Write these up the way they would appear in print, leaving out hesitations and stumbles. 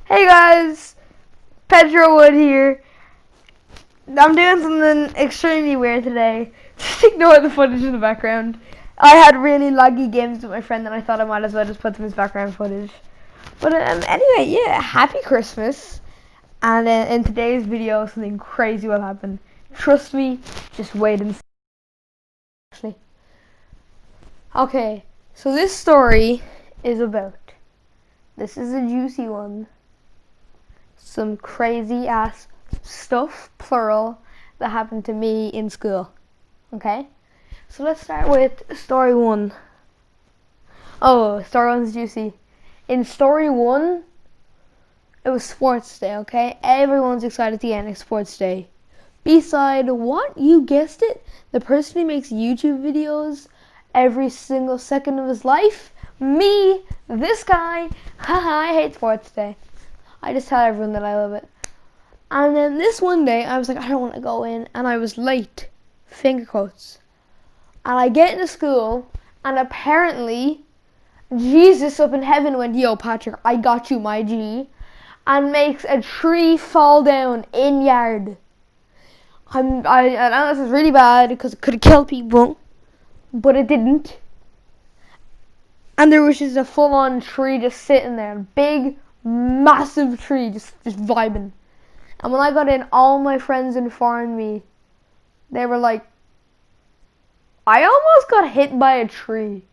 Hey guys, Pedro Wood here. I'm doing something extremely weird today. Just ignore the footage in the background. I had really laggy games with my friend and I thought I might as well just put them as background footage. But anyway, yeah, happy Christmas. And in today's video, something crazy will happen. Trust me, just wait and see. Okay, so this story is about, this is a juicy one, some crazy ass stuff, plural, that happened to me in school. Okay? So let's start with story one. Oh, story one's juicy. In story one, it was sports day, okay? Everyone's excited to get into sports day. Beside what? You guessed it. The person who makes YouTube videos every single second of his life. Me, this guy. Haha, I hate sports day. I just tell everyone that I love it. And then this one day, I was like, I don't want to go in. And I was late. Finger quotes. And I get into school, and apparently, Jesus up in heaven went, yo, Patrick, I got you, my G. And makes a tree fall down in yard. I know this is really bad, because it could have killed people. But it didn't. And there was just a full-on tree just sitting there. Big, massive tree just vibing. And when I got in, all my friends informed me. They were like, I almost got hit by a tree.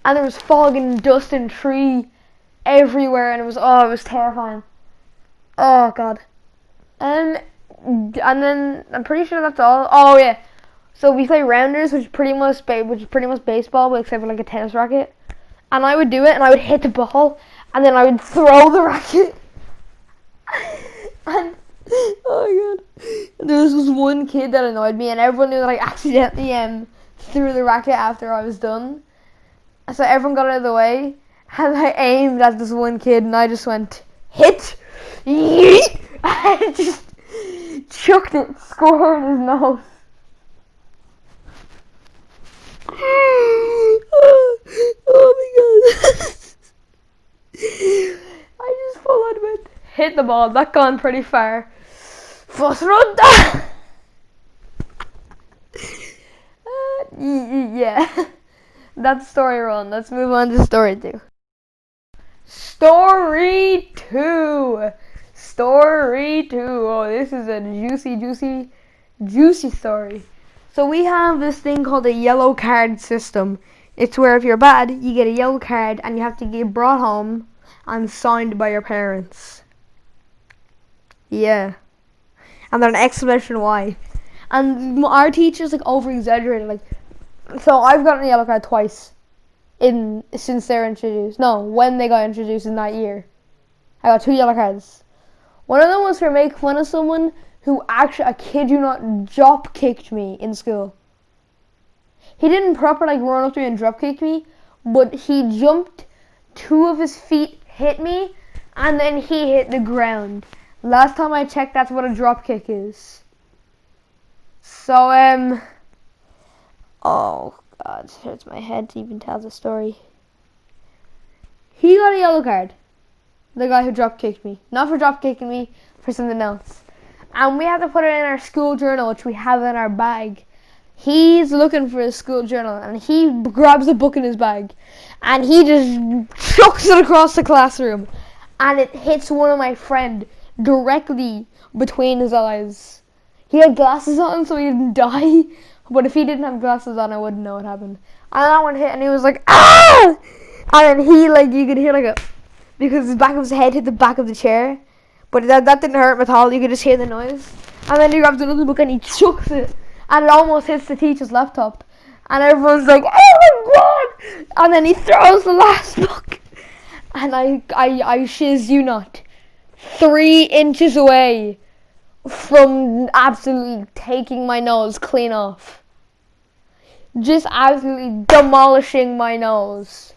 And there was fog and dust and tree everywhere, and it was terrifying. Oh god. And then I'm pretty sure that's all. Oh yeah. So we play rounders, which is pretty much baseball, but except for like a tennis racket. And I would do it, and I would hit the ball, and then I would throw the racket. And oh my god, there was this one kid that annoyed me, and everyone knew that I accidentally threw the racket after I was done. So everyone got out of the way, and I aimed at this one kid, and I just went hit, yeet. I just chucked it square in his nose. Oh my god. I just full on went, hit the ball, that gone pretty far. Yeah. That's story one. Let's move on to story two. Story two. Oh, this is a juicy story. So we have this thing called a yellow card system. It's where if you're bad, you get a yellow card and you have to get brought home and signed by your parents. Yeah. And then an exclamation why. And our teachers like over exaggerated. Like, so I've gotten a yellow card twice since they were introduced. No, when they got introduced in that year. I got 2 yellow cards. One of them was for making fun of someone who actually, I kid you not, drop kicked me in school. He didn't properly run up to me and drop kick me, but he jumped, 2 of his feet hit me, and then he hit the ground. Last time I checked, that's what a drop kick is. So, oh god, it hurts my head to even tell the story. He got a yellow card. The guy who drop kicked me. Not for drop kicking me, for something else. And we have to put it in our school journal, which we have in our bag. He's looking for his school journal, and he grabs a book in his bag, and he just chucks it across the classroom, and it hits one of my friend directly between his eyes. He had glasses on, so he didn't die, but if he didn't have glasses on, I wouldn't know what happened. And that one hit, and he was like, ah! And then he, like, you could hear like a, because the back of his head hit the back of the chair, but that didn't hurt him at all. You could just hear the noise. And then he grabs another book and he chucks it, and it almost hits the teacher's laptop. And everyone's like, oh my god! And then he throws the last book, and I shiz you not, 3 inches away from absolutely taking my nose clean off. Just absolutely demolishing my nose.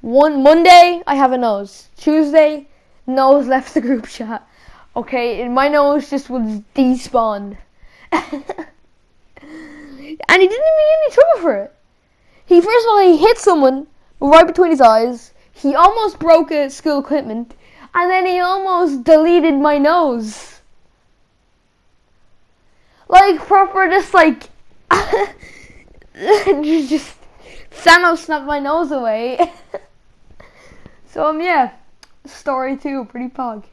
Monday, I have a nose. Tuesday, nose left the group chat. Okay, and my nose just was despawned. And he didn't even get any trouble for it. First of all, he hit someone right between his eyes. He almost broke a school equipment, and then he almost deleted my nose. Like, proper, just like, just Thanos snapped my nose away. So, yeah, story 2, pretty pog.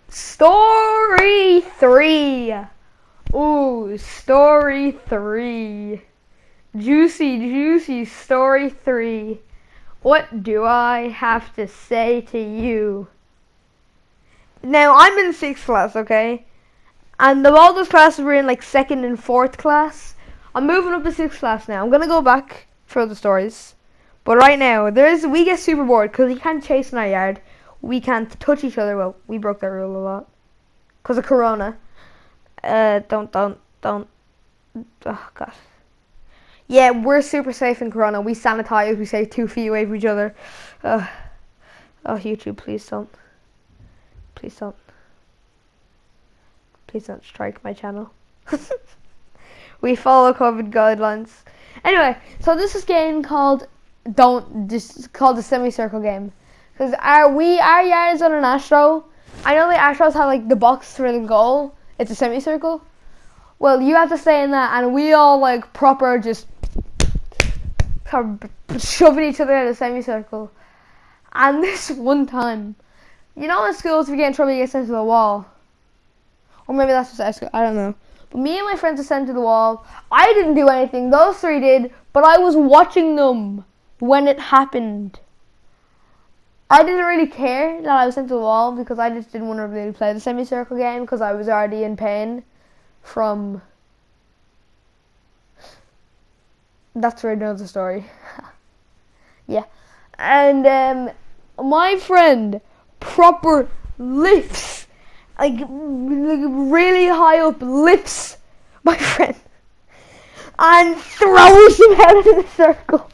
Story 3. Ooh, story 3. Juicy story 3. What do I have to say to you? Now, I'm in 6th class, okay? And of all those classes were in like 2nd and 4th class. I'm moving up to 6th class now. I'm gonna go back for the stories. But right now, we get super bored because we can't chase in our yard. We can't touch each other. Well, we broke that rule a lot. Because of Corona. Don't. Oh, God. Yeah, we're super safe in Corona. We sanitize. We stay 2 feet away from each other. Oh, YouTube, please don't. Please don't. Please don't strike my channel. We follow COVID guidelines. Anyway, so this is a game called called the semicircle game. Because our yard is on an astro. I know the astros have like the box for the goal. It's a semicircle. Well, you have to stay in that, and we all like proper just shoving each other in a semicircle. And this one time, you know, in schools, if you get in trouble, you get sent to the wall. Or maybe that's just I don't know. But me and my friends were sent to the wall. I didn't do anything. Those 3 did, but I was watching them when it happened. I didn't really care that I was sent to the wall because I just didn't want to really play the semicircle game because I was already in pain from... That's where I know the story. Yeah. And my friend proper lifts, like really high up lifts my friend and throws him out of the circle.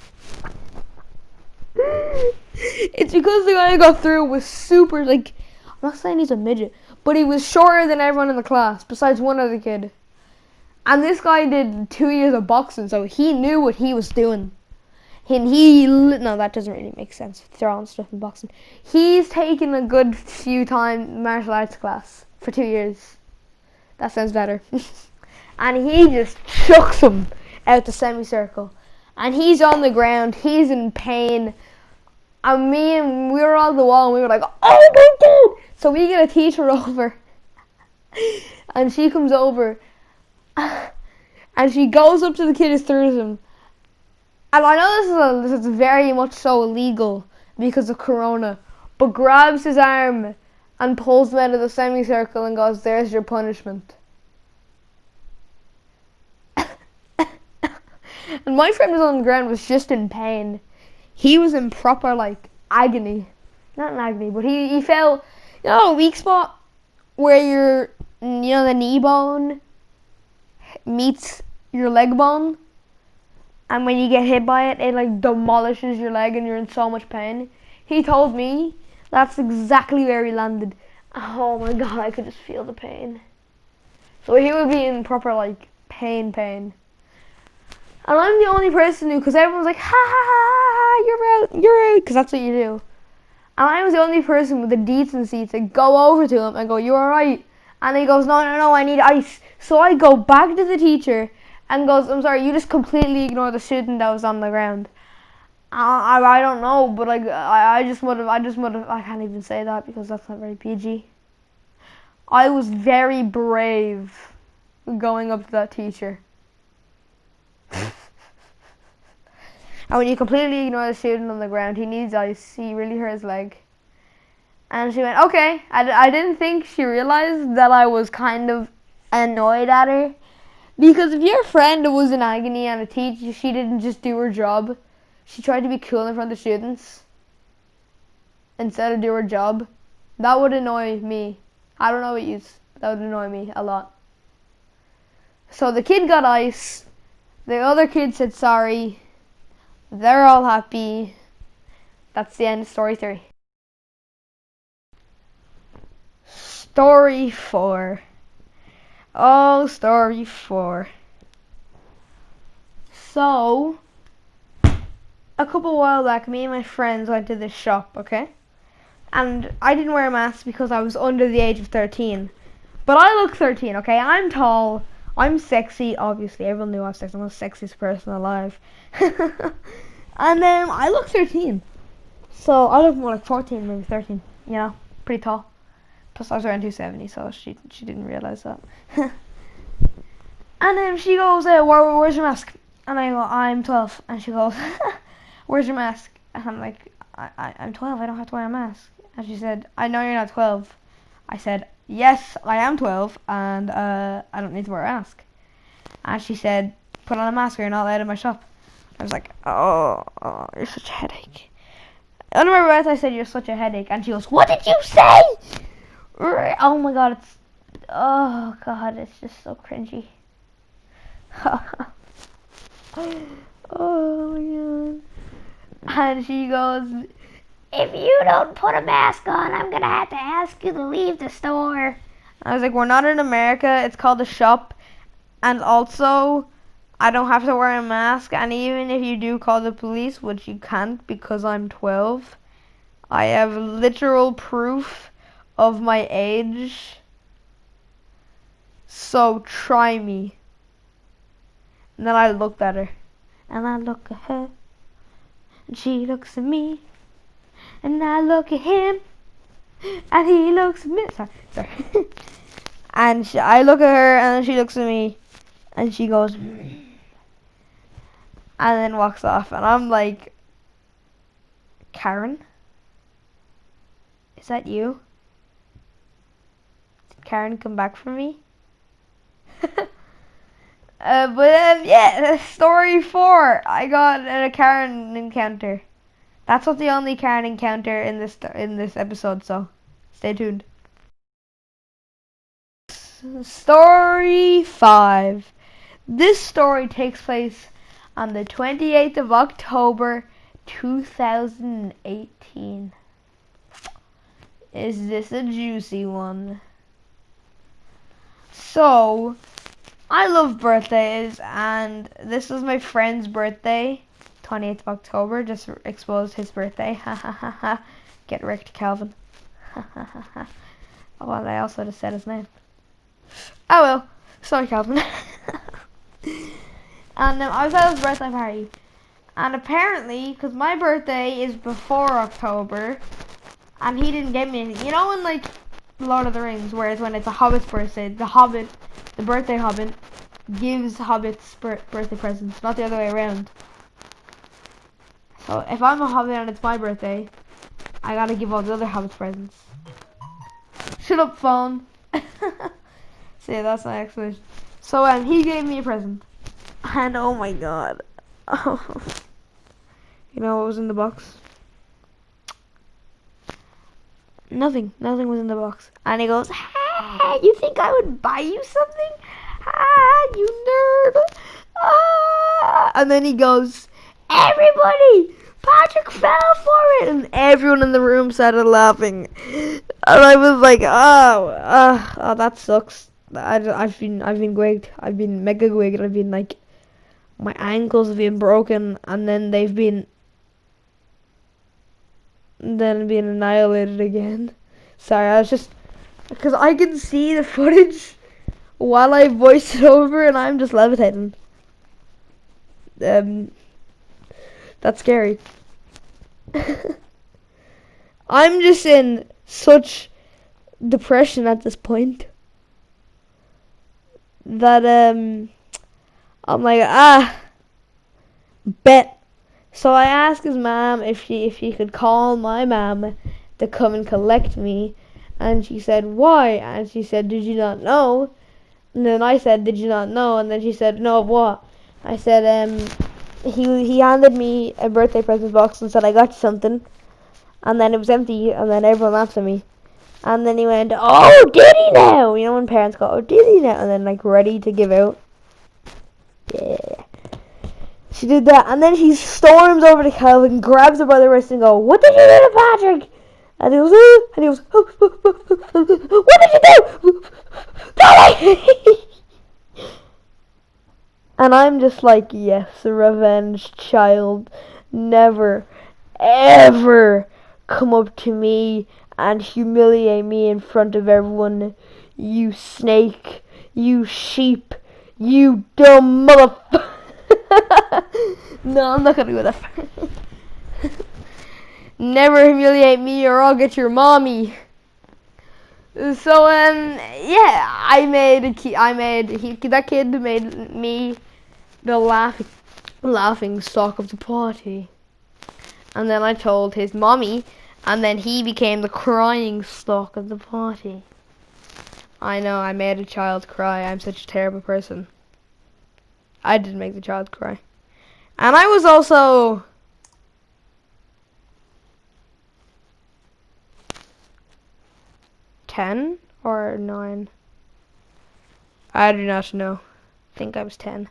It's because the guy I got through was super, like, I'm not saying he's a midget, but he was shorter than everyone in the class, besides one other kid. And this guy did 2 years of boxing, so he knew what he was doing. No, that doesn't really make sense, throwing stuff in boxing. He's taken a good few time martial arts class for 2 years. That sounds better. And he just chucks him out the semicircle. And he's on the ground, he's in pain. And we were on the wall and we were like, oh my God! So we get a teacher over. And she comes over. And she goes up to the kid who threw him. And I know this is very much so illegal because of Corona. But grabs his arm and pulls him out of the semicircle and goes, there's your punishment. And my friend was on the ground, was just in pain. He was in proper, like, agony. Not in agony, but he fell, you know, a weak spot where the knee bone meets your leg bone. And when you get hit by it, it, like, demolishes your leg and you're in so much pain. He told me that's exactly where he landed. Oh my God, I could just feel the pain. So he would be in proper, like, pain. And I'm the only person who, because everyone's like, ha ha ha, you're out, because that's what you do. And I was the only person with the decency to go over to him and go, you alright? And he goes, no, I need ice. So I go back to the teacher and goes, I'm sorry, you just completely ignored the student that was on the ground. I don't know, but like, I just would have, I can't even say that because that's not very PG. I was very brave going up to that teacher. And when you completely ignore the student on the ground, he needs ice. He really hurt his leg. And she went, okay. I didn't think she realized that I was kind of annoyed at her. Because if your friend was in agony and a teacher, she didn't just do her job. She tried to be cool in front of the students instead of do her job. That would annoy me. I don't know what you. That would annoy me a lot. So the kid got ice. The other kid said sorry. They're all happy. That's the end of story 3. Story 4. Oh, story 4. So, a couple while back, me and my friends went to this shop, okay? And I didn't wear a mask because I was under the age of 13. But I look 13, okay? I'm tall. I'm sexy, obviously. Everyone knew I was sexy. I'm the sexiest person alive. And I look 13. So I look more like 14, maybe 13. You know, pretty tall. Plus I was around 270, so she didn't realize that. And then she goes, where's your mask? And I go, I'm 12. And she goes, where's your mask? And I'm like, I'm 12. I don't have to wear a mask. And she said, I know you're not 12. I said, yes, I am 12, and I don't need to wear a mask. And she said, put on a mask or you're not allowed in my shop. I was like, oh, you're such a headache. Under my breath, I said, you're such a headache. And she goes, what did you say? Oh my god, it's just so cringy. Oh my god. And she goes, if you don't put a mask on, I'm gonna have to ask you to leave the store. I was like, we're not in America, it's called a shop. And also, I don't have to wear a mask. And even if you do call the police, which you can't because I'm 12, I have literal proof of my age. So try me. And then I looked at her. And I look at her. And she looks at me. And I look at him. And he looks at me. Sorry. And I look at her and then she looks at me. And she goes. And then walks off. And I'm like, Karen? Is that you? Did Karen come back for me? Yeah, story 4. I got a Karen encounter. That's not the only Karen encounter in this episode, so stay tuned. Story 5. This story takes place on the 28th of October, 2018. Is this a juicy one? So, I love birthdays, and this was my friend's birthday, 28th of October. Just exposed his birthday. Ha ha ha ha. Get wrecked, Calvin. Ha ha ha ha. Oh, and I also just said his name. Oh well. Sorry, Calvin. And I was at his birthday party. And apparently, because my birthday is before October, and he didn't get me anything. You know in like Lord of the Rings, whereas when it's a Hobbit's birthday, the birthday Hobbit, gives Hobbits birthday presents, not the other way around. So if I'm a Hobbit and it's my birthday, I gotta give all the other Hobbits presents. Shut up, phone. So yeah, that's my explanation. So he gave me a present, and oh my god, you know what was in the box? Nothing was in the box. And he goes, hey, you think I would buy you something? Ah, you nerd. Ah. And then he goes, everybody, Patrick fell for it. And everyone in the room started laughing. And I was like, oh, that sucks. I've been wigged. I've been mega wigged. I've been like, my ankles have been broken, and then they've been being annihilated again. Sorry, I was just, because I can see the footage while I voice it over, and I'm just levitating. That's scary. I'm just in such depression at this point that I'm like, bet. So I asked his mom if she could call my mom to come and collect me, and she said, why? And she said, did you not know? And then I said, did you not know? And then she said, no, what? I said, he handed me a birthday present box and said, I got you something. And then it was empty, and then everyone laughed at me. And then he went, oh, did he now? You know when parents go, oh, did he now? And then like ready to give out. Yeah. She did that, and then she storms over to Calvin, grabs him by the wrist, and goes, what did you do to Patrick? And he goes, what did you do? And I'm just like, yes, revenge, child. never, ever come up to me and humiliate me in front of everyone. You snake, you sheep, you dumb motherfucker. No, I'm not gonna go that far. Never humiliate me or I'll get your mommy. So yeah, that kid made me the laughing stock of the party. And then I told his mommy, and then he became the crying stock of the party. I know, I made a child cry. I'm such a terrible person. I did make the child cry. And I was also 10 or 9. I do not know. I think I was 10.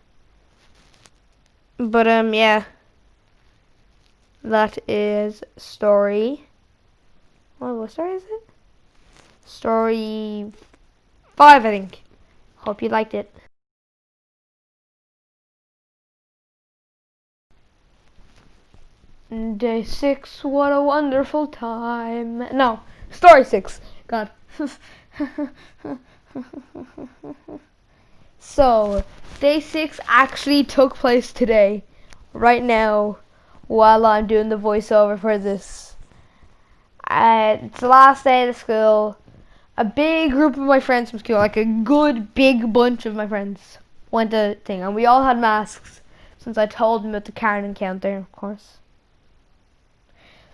But yeah. That is story. What story is it? Story 5, I think. Hope you liked it. Day 6, what a wonderful time. No, story 6. God. So, day 6 actually took place today. Right now, while I'm doing the voiceover for this. It's the last day of school. A big group of my friends from school, like a good big bunch of my friends, went to thing, and we all had masks since I told them about the Karen encounter, of course.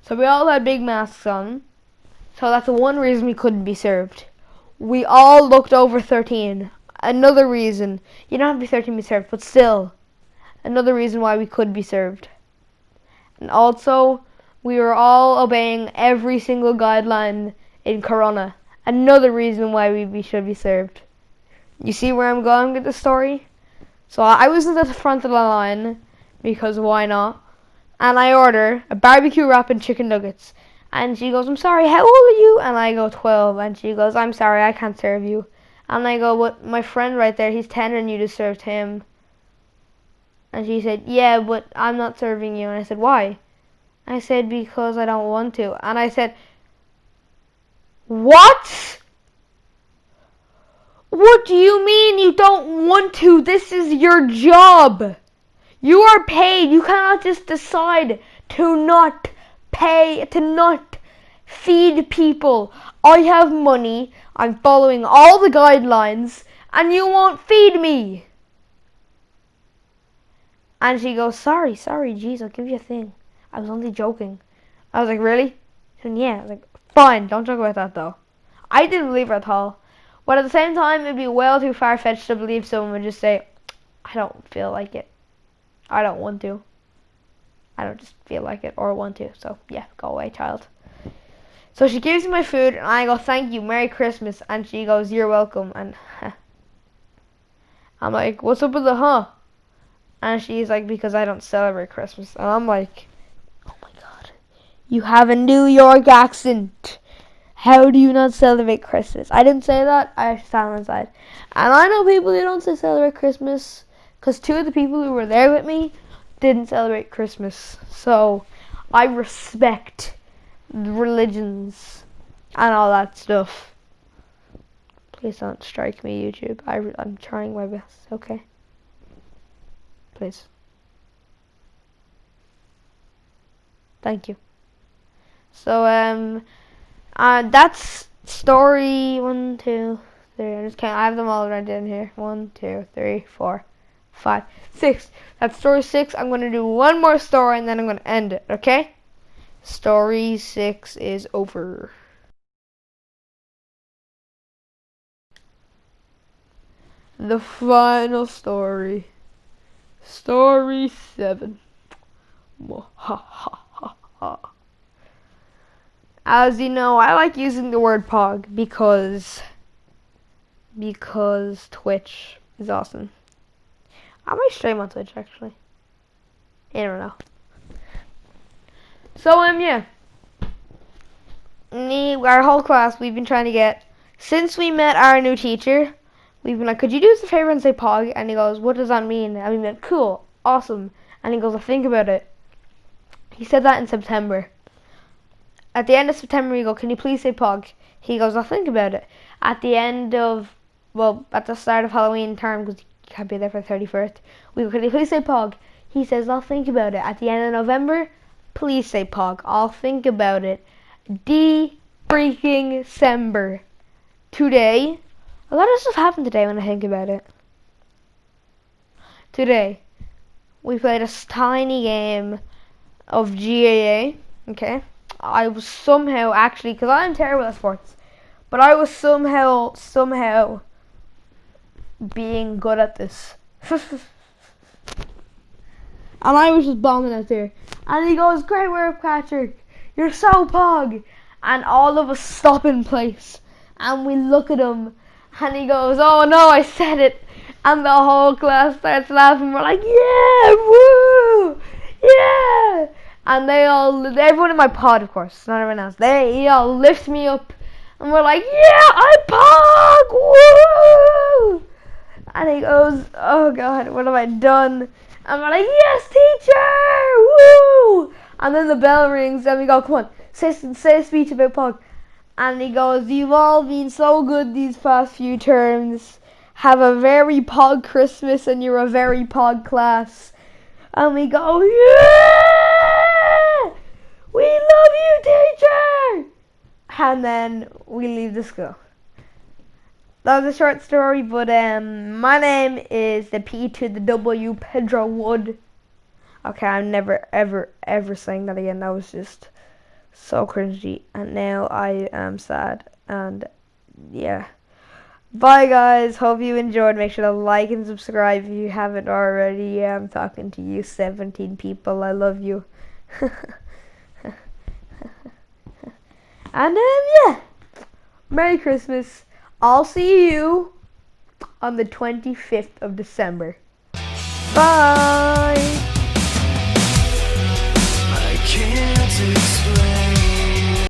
So we all had big masks on. So that's the one reason we couldn't be served. We all looked over 13. Another reason. You don't have to be 13 to be served, but still. Another reason why we could be served. And also, we were all obeying every single guideline in Corona. Another reason why we should be served. You see where I'm going with the story? So I was at the front of the line, because why not? And I order a barbecue wrap and chicken nuggets. And she goes, I'm sorry, how old are you? And I go, 12. And she goes, I'm sorry, I can't serve you. And I go, but my friend right there, he's 10 and you just served him. And she said, yeah, but I'm not serving you. And I said, why? I said, because I don't want to. And I said, what? What do you mean you don't want to? This is your job. You are paid. You cannot just decide to not pay, to not feed people. I have money. I'm following all the guidelines, and you won't feed me. And she goes, sorry, geez, I'll give you a thing. I was only joking. I was like, really? She said, yeah. I was like, fine, don't joke about that though. I didn't believe her at all. But at the same time, it'd be well too far-fetched to believe someone would just say, I don't feel like it. I don't want to. I don't just feel like it or want to. So, yeah, go away, child. So she gives me my food, and I go, thank you, Merry Christmas. And she goes, you're welcome. And I'm like, what's up with the huh? And she's like, because I don't celebrate Christmas. And I'm like, oh my god, you have a New York accent. How do you not celebrate Christmas? I didn't say that. I stand inside. And I know people who don't celebrate Christmas, because 2 of the people who were there with me didn't celebrate Christmas. So I respect religions and all that stuff. Please don't strike me, YouTube. I'm trying my best, okay? Please. Thank you. So, that's story 1, 2, 3. I just can't. I have them all right in here. 1, 2, 3, 4, 5, 6. That's story 6. I'm gonna do one more story and then I'm gonna end it. Okay? Story 6 is over. The final story. Story 7. As you know, I like using the word pog because Twitch is awesome. I might stream on Twitch actually. I don't know. So yeah. Our whole class, we've been trying to get, since we met our new teacher, we've been like, could you do us a favor and say pog? And he goes, what does that mean? And we went, cool, awesome. And he goes, I'll think about it. He said that in September. At the end of September, we go, can you please say Pog? He goes, I'll think about it. At the start of Halloween term, because you can't be there for the 31st, we go, can you please say Pog? He says, I'll think about it. At the end of November, please say Pog. I'll think about it. December. Today, a lot of stuff happened today when I think about it. Today, we played a tiny game of GAA, okay? I was somehow, actually, because I'm terrible at sports, but I was somehow being good at this. And I was just bombing out there. And he goes, great work, Patrick. You're so Pog. And all of us stop in place. And we look at him. And he goes, oh no, I said it. And the whole class starts laughing. We're like, yeah, woo, yeah. And everyone in my pod, of course, not everyone else, they all lift me up. And we're like, yeah, I'm Pog, woo. And he goes, oh God, what have I done? And we're like, yes, teacher, woo. And then the bell rings and we go, come on, say a speech about Pog. And he goes, you've all been so good these past few terms. Have a very Pog Christmas and you're a very Pog class. And we go, yeah! We love you, teacher! And then we leave the school. That was a short story, but my name is the P to the W, Pedro Wood. Okay, I'm never, ever saying that again. That was just so cringy. And now I am sad. And yeah. Bye, guys. Hope you enjoyed. Make sure to like and subscribe if you haven't already. Yeah, I'm talking to you 17 people. I love you. And yeah. Merry Christmas. I'll see you on the 25th of December. Bye. I can't